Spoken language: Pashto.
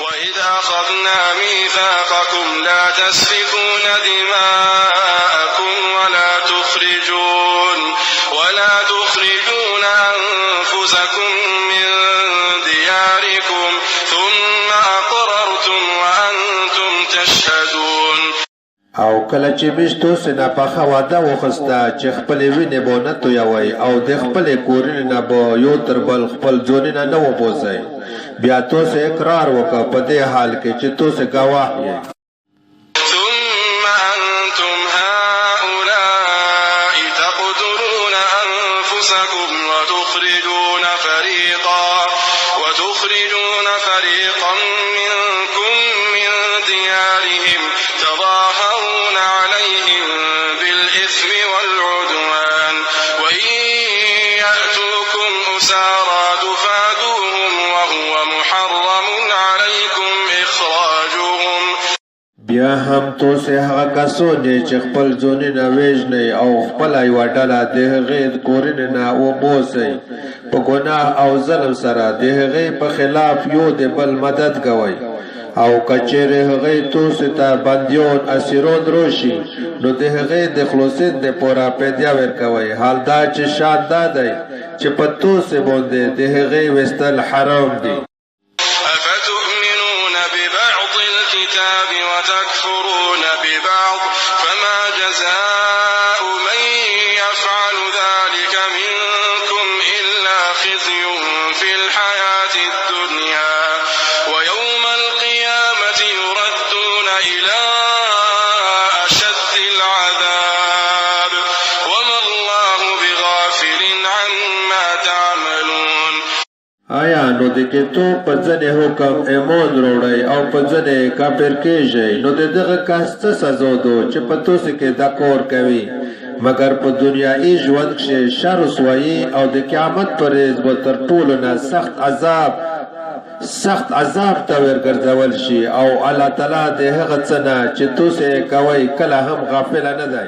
وإذ أخذنا ميثاقكم لا تسفكون دماءكم ولا تخرجون أنفسكم من دياركم ثم أقررتم وأنتم تشهدون. او کله چې مشتو سنا پخه واده وخسته چې خپل وینې به نه تویوي او د خپل کورنۍ نه به یو تر بل خپل ځونونه نه وبوسئ بیا تاسو اقرار وکړه په دې حال کې چې تاسو ګواه یې. ثم أنتم هؤلاء تقتلون أنفسكم وتخرجون فريقا منكم من ديارهم تظاهرون عليهم بالإثم والعدوان وإن يأتوكم أسارى تفادوهم وهو محرم عليكم إخراجهم. بیا هم تاسو هغه کسونه چې خپل ځونونه وژنئ او خپل یوه ډله د هغې کورنۍ نه وبوسئ په ګناه او ظلم سره د هغې په خلاف یو د بل مدد کوئ او که چیرې هغې تاسو ته بندیان اسیران راشي نو د هغې د خلاصون دپاره فدیه ورکوئ. حال دا چې شان دا دی چې په تاسو باندې د هغې ویستل حرام دي. أفتؤمنون ببعض الكتاب وتكفرون ببعض فما جزاء من يفعل ذلك منكم إلا خزي في الحياة الدنيا ويوم القيامة يردون إلى أشد العذاب وما الله بغافل عما تعملون. آیا نو د کتاب په ځنې حکم ایمان وروړئ او په ځنې کافر کیږئ نو د دغه کس څه سزا ده چې په تاسو کې دا کار کوي مګر په دنیایي ژوند کښې شر رسوایي او د قیامت په ورځ به تر ټولو نه سخت عذاب ته ورګرځول شي او الله تعالی د هغه څه نه چې تاسو یې کوئ کله هم غافله نه دی.